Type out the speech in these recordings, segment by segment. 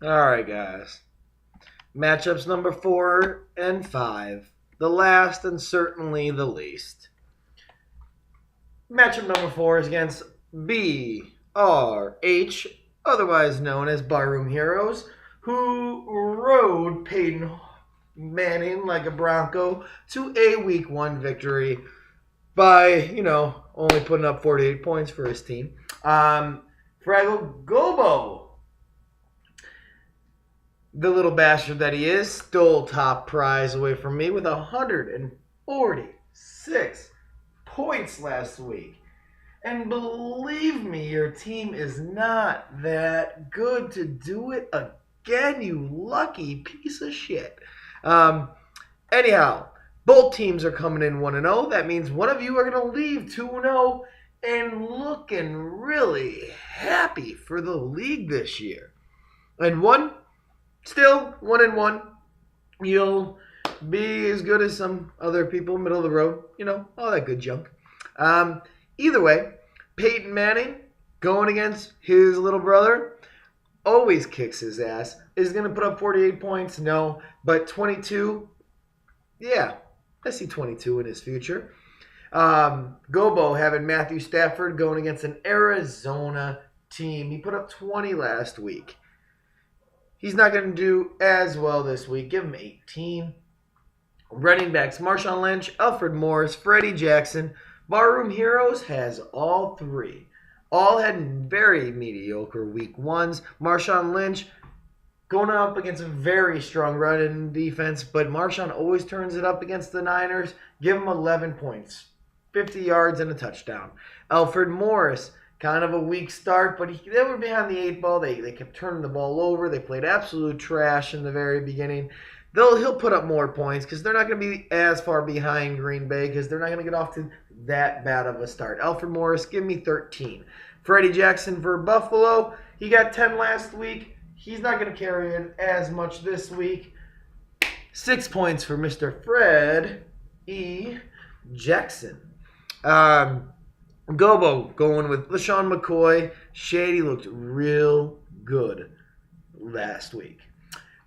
All right, guys. Matchups number 4 and 5. The last and certainly the least. Matchup number 4 is against BRH, otherwise known as Barroom Heroes, who rode Peyton Manning like a Bronco to a week 1 victory by, only putting up 48 points for his team. Fraggle Gobo, the little bastard that he is, stole top prize away from me with 146 points last week. And believe me, your team is not that good to do it again, you lucky piece of shit. Anyhow, both teams are coming in 1-0. That means one of you are going to leave 2-0 and looking really happy for the league this year. And still 1-1. You'll be as good as some other people, middle of the road, all that good junk. Either way, Peyton Manning going against his little brother always kicks his ass. Is going to put up 48 points? No. But 22? Yeah, I see 22 in his future. Gobo having Matthew Stafford going against an Arizona team. He put up 20 last week. He's not going to do as well this week. Give him 18. Running backs, Marshawn Lynch, Alfred Morris, Freddie Jackson. Barroom Heroes has all three. All had very mediocre week 1s. Marshawn Lynch going up against a very strong run in defense, but Marshawn always turns it up against the Niners. Give him 11 points, 50 yards, and a touchdown. Alfred Morris, kind of a weak start, but they were behind the 8 ball. They kept turning the ball over. They played absolute trash in the very beginning. He'll put up more points because they're not going to be as far behind Green Bay because they're not going to get off to that bad of a start. Alfred Morris, give me 13. Freddie Jackson for Buffalo, he got 10 last week. He's not going to carry it as much this week. 6 points for Mr. Fred E. Jackson. Gobo going with LaShawn McCoy. Shady looked real good last week.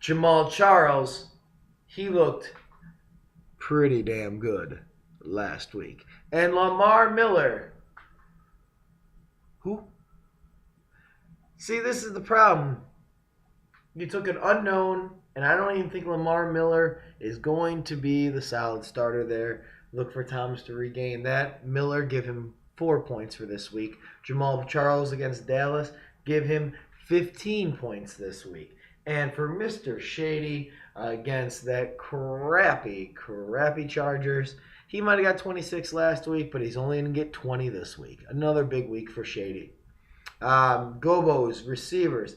Jamal Charles, he looked pretty damn good last week. And Lamar Miller. Who? See, this is the problem. You took an unknown, and I don't even think Lamar Miller is going to be the solid starter there. Look for Thomas to regain that. Miller, give him 4 points for this week. Jamal Charles against Dallas, give him 15 points this week. And for Mr. Shady against that crappy Chargers, he might have got 26 last week, but he's only going to get 20 this week. Another big week for Shady. Gobo's receivers,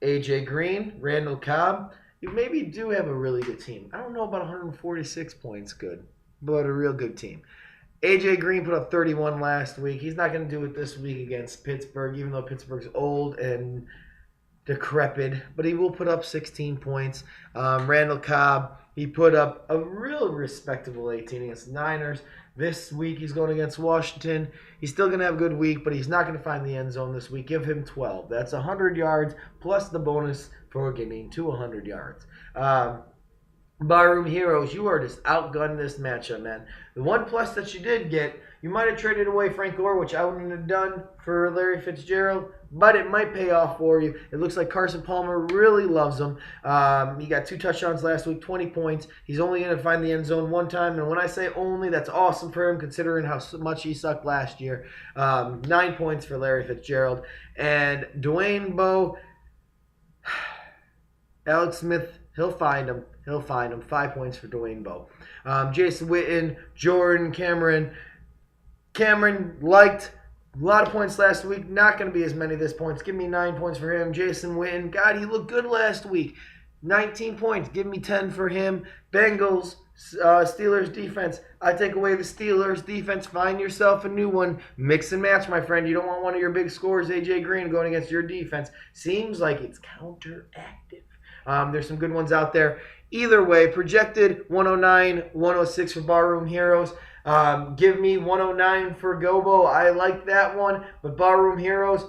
A.J. Green, Randall Cobb. You maybe do have a really good team. I don't know about 146 points good, but a real good team. A.J. Green put up 31 last week. He's not going to do it this week against Pittsburgh, even though Pittsburgh's old and decrepit, but he will put up 16 points. Randall Cobb, he put up a real respectable 18 against the Niners. This week he's going against Washington. He's still going to have a good week, but he's not going to find the end zone this week. Give him 12. That's 100 yards plus the bonus for getting to 100 yards. Barroom Heroes, you are just outgunned this matchup, man. The one plus that you did get, you might have traded away Frank Gore, which I wouldn't have done for Larry Fitzgerald, but it might pay off for you. It looks like Carson Palmer really loves him. He got 2 touchdowns last week, 20 points. He's only going to find the end zone 1 time, and when I say only, that's awesome for him considering how much he sucked last year. 9 points for Larry Fitzgerald. And Dwayne Bowe, Alex Smith, he'll find him. 5 points for Dwayne Bowe. Jason Witten, Jordan, Cameron. Cameron liked a lot of points last week. Not going to be as many this points. Give me 9 points for him. Jason Witten, God, he looked good last week. 19 points. Give me 10 for him. Bengals, Steelers defense. I take away the Steelers defense. Find yourself a new one. Mix and match, my friend. You don't want one of your big scores, A.J. Green, going against your defense. Seems like it's counteractive. There's some good ones out there. Either way, projected 109, 106 for Barroom Heroes. Give me 109 for Gobo. I like that one. But Barroom Heroes,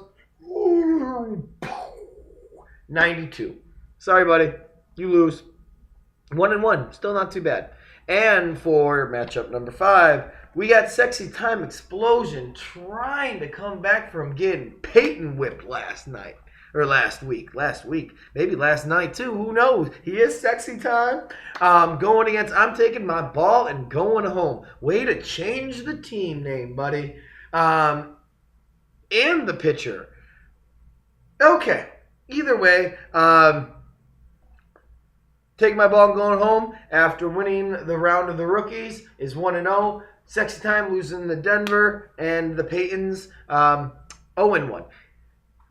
92. Sorry, buddy. You lose. 1-1. Still not too bad. And for matchup number 5, we got Sexy Time Explosion trying to come back from getting Peyton whipped last night. Or last week. Maybe last night too. Who knows? He is Sexy Time. Going against I'm Taking My Ball and Going Home. Way to change the team name, buddy. And the pitcher. Okay. Either way, Take My Ball and Going Home after winning the round of the rookies is 1-0. Sexy Time losing to Denver and the Peytons 0-1.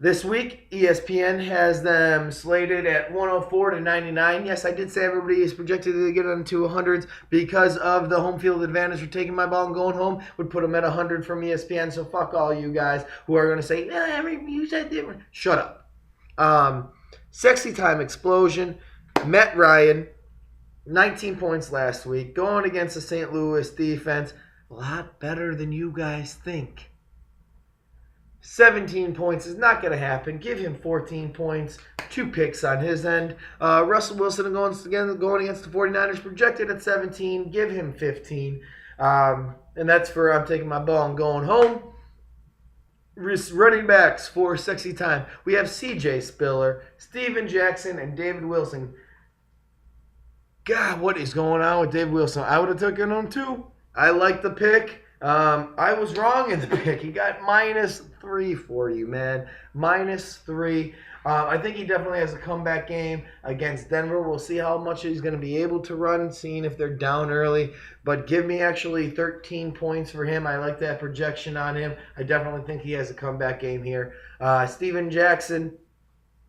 This week, ESPN has them slated at 104 to 99. Yes, I did say everybody is projected to get into 100s because of the home field advantage for Taking My Ball and Going Home. Would put them at 100 from ESPN, so fuck all you guys who are going to say, you said different. Shut up. Sexy Time Explosion. Matt Ryan, 19 points last week, going against the St. Louis defense. A lot better than you guys think. 17 points is not going to happen. Give him 14 points. 2 picks on his end. Russell Wilson going against the 49ers, projected at 17. Give him 15. And that's for I'm Taking My Ball and Going Home. Running backs for Sexy Time. We have C.J. Spiller, Steven Jackson, and David Wilson. God, what is going on with David Wilson? I would have taken him too. I like the pick. I was wrong in the pick. He got -3 for you, man. -3. I think he definitely has a comeback game against Denver. We'll see how much he's going to be able to run, seeing if they're down early. But give me actually 13 points for him. I like that projection on him. I definitely think he has a comeback game here. Steven Jackson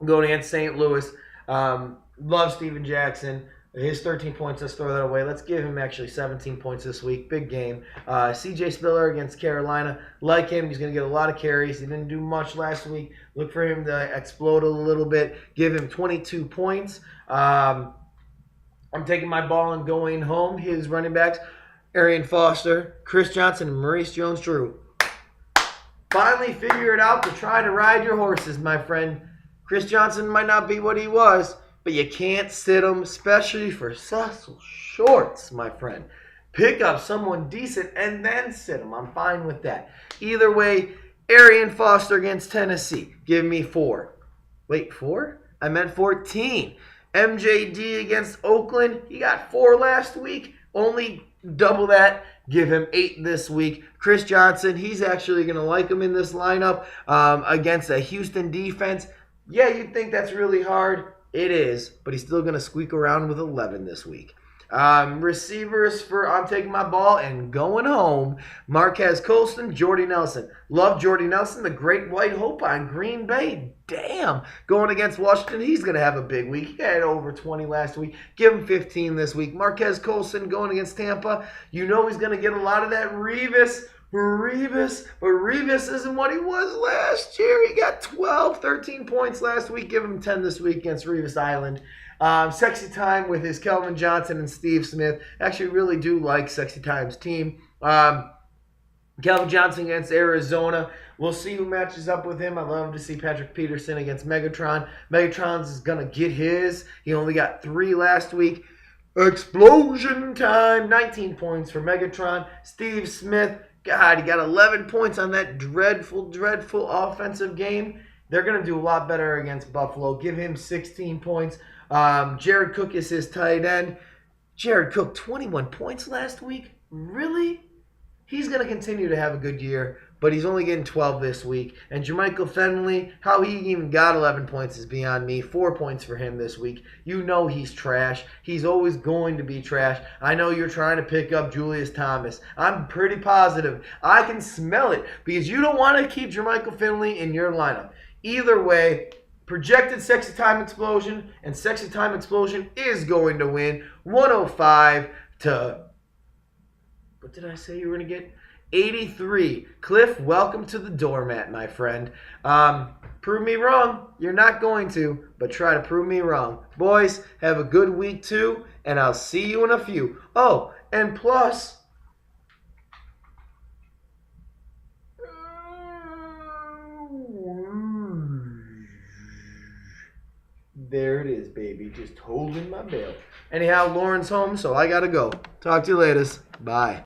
going against St. Louis. Love Steven Jackson. His 13 points, let's throw that away. Let's give him actually 17 points this week. Big game. C.J. Spiller against Carolina. Like him, he's going to get a lot of carries. He didn't do much last week. Look for him to explode a little bit. Give him 22 points. I'm Taking My Ball and Going Home. His running backs, Arian Foster, Chris Johnson, and Maurice Jones-Drew. Finally figure it out to try to ride your horses, my friend. Chris Johnson might not be what he was, but you can't sit him, especially for Cecil Shorts, my friend. Pick up someone decent and then sit him. I'm fine with that. Either way, Arian Foster against Tennessee. Give me 4. Wait, 4? I meant 14. MJD against Oakland. He got 4 last week. Only double that. Give him 8 this week. Chris Johnson, he's actually going to like him in this lineup against a Houston defense. Yeah, you'd think that's really hard. It is, but he's still going to squeak around with 11 this week. Receivers for I'm Taking My Ball and Going Home. Marquez Colston, Jordy Nelson. Love Jordy Nelson, the great white hope on Green Bay. Damn. Going against Washington, he's going to have a big week. He had over 20 last week. Give him 15 this week. Marquez Colston going against Tampa. You know he's going to get a lot of that Revis, but Revis isn't what he was last year. He got 13 points last week. Give him 10 this week against Revis Island. Sexy Time with his Kelvin Johnson and Steve Smith. Actually really do like Sexy Time's team. Kelvin Johnson against Arizona. We'll see who matches up with him. I'd love to see Patrick Peterson against Megatron. Megatron's going to get his. He only got 3 last week. Explosion time. 19 points for Megatron. Steve Smith. God, he got 11 points on that dreadful offensive game. They're going to do a lot better against Buffalo. Give him 16 points. Jared Cook is his tight end. Jared Cook, 21 points last week? Really? He's going to continue to have a good year, but he's only getting 12 this week. And Jermichael Finley, how he even got 11 points is beyond me. 4 points for him this week. You know he's trash. He's always going to be trash. I know you're trying to pick up Julius Thomas. I'm pretty positive. I can smell it because you don't want to keep Jermichael Finley in your lineup. Either way, projected Sexy Time Explosion, and Sexy Time Explosion is going to win 105 to... What did I say you were going to get? 83. Cliff, welcome to the doormat, my friend. Prove me wrong. You're not going to, but try to prove me wrong. Boys, have a good week too, and I'll see you in a few. Oh, and plus... There it is, baby. Just holding my bell. Anyhow, Lauren's home, so I gotta go. Talk to you later. Bye.